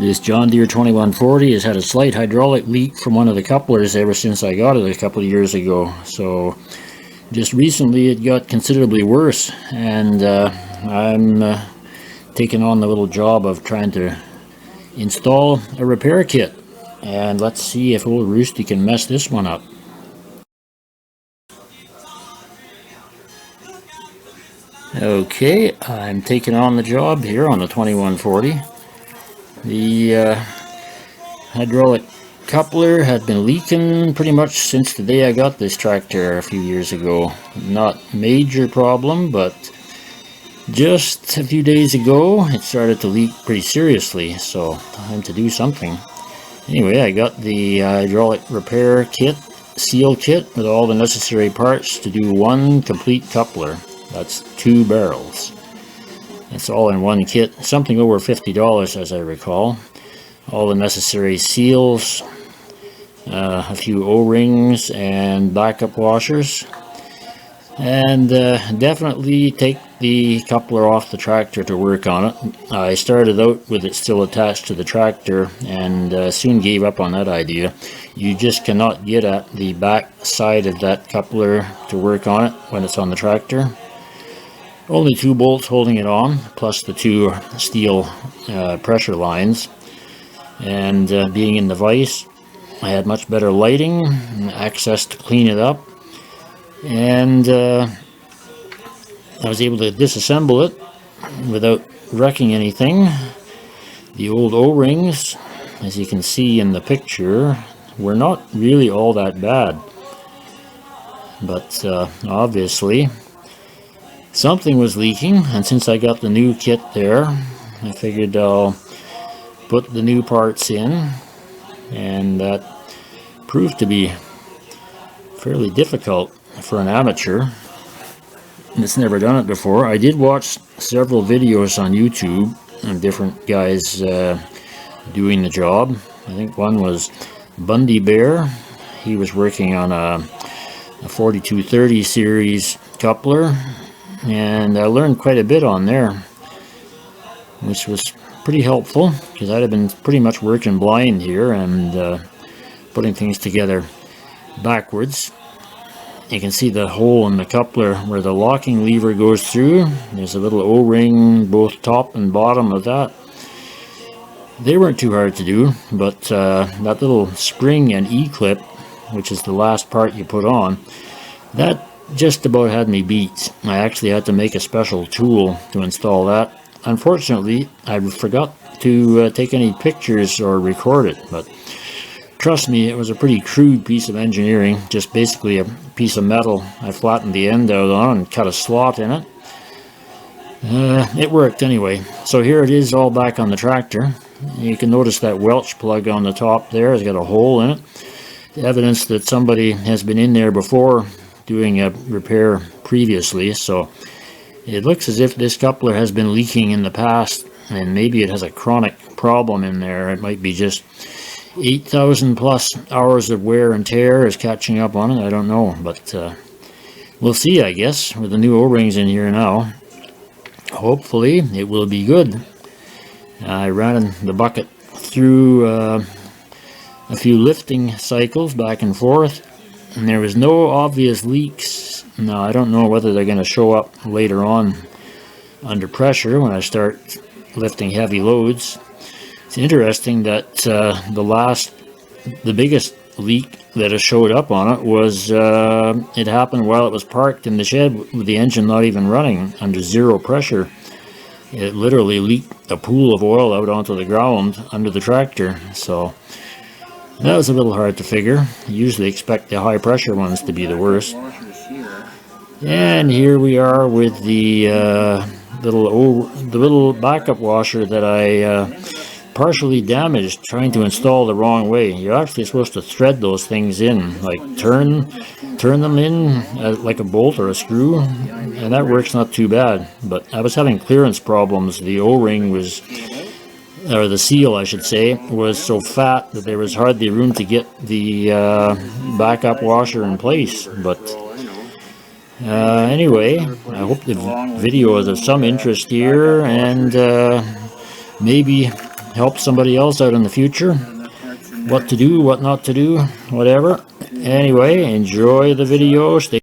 This John Deere 2140 has had a slight hydraulic leak from one of the couplers ever since I got it a couple of years ago. So just recently it got considerably worse, and I'm taking on the little job of trying to install a repair kit. And let's see if old Roosty can mess this one up. Okay, I'm taking on the job here on the 2140. The hydraulic coupler had been leaking pretty much since the day I got this tractor a few years ago. Not major problem, but just a few days ago it started to leak pretty seriously, so time to do something. Anyway, I got the hydraulic repair kit, seal kit, with all the necessary parts to do one complete coupler. That's 2 barrels. It's all in one kit, something over $50 as I recall. All the necessary seals, a few O-rings and backup washers. And definitely take the coupler off the tractor to work on it. I started out with it still attached to the tractor and soon gave up on that idea. You just cannot get at the back side of that coupler to work on it when it's on the tractor. Only 2 bolts holding it on, plus the 2 steel pressure lines. And being in the vise, I had much better lighting and access to clean it up. And I was able to disassemble it without wrecking anything. The old O-rings, as you can see in the picture, were not really all that bad. But obviously something was leaking, and since I got the new kit there, I figured I'll put the new parts in, and that proved to be fairly difficult for an amateur that's never done it before. I did watch several videos on YouTube of different guys doing the job. I think one was Bundy Bear. He was working on a 4230 series coupler, and I learned quite a bit on there, which was pretty helpful because I'd have been pretty much working blind here and putting things together backwards. You can see the hole in the coupler where the locking lever goes through. There's a little O-ring both top and bottom of that. They weren't too hard to do, but that little spring and E-clip, which is the last part you put on, that just about had me beat. I actually had to make a special tool to install that. Unfortunately, I forgot to take any pictures or record it, but trust me, it was a pretty crude piece of engineering, just basically a piece of metal I flattened the end out on and cut a slot in it. It worked anyway. So here it is all back on the tractor. You can notice that Welch plug on the top there has got a hole in it. Evidence that somebody has been in there before doing a repair previously, so it looks as if this coupler has been leaking in the past, and maybe it has a chronic problem in there. It might be just 8,000 plus hours of wear and tear is catching up on it. I don't know, but we'll see, I guess, with the new O-rings in here now. Hopefully it will be good. I ran the bucket through a few lifting cycles back and forth, and there was no obvious leaks. Now I don't know whether they're going to show up later on under pressure when I start lifting heavy loads. It's interesting that the biggest leak that has showed up on it was it happened while it was parked in the shed with the engine not even running under zero pressure. It literally leaked a pool of oil out onto the ground under the tractor. So that was a little hard to figure. I usually expect the high pressure ones to be the worst. And here we are with the little backup washer that I partially damaged trying to install the wrong way. You're actually supposed to thread those things in, like turn them in like a bolt or a screw, and that works not too bad. But I was having clearance problems. The O-ring was, or the seal I should say, was so fat that there was hardly room to get the backup washer in place. But anyway, I hope the video is of some interest here, and maybe help somebody else out in the future. What to do, what not to do, whatever. Anyway, enjoy the video. Stay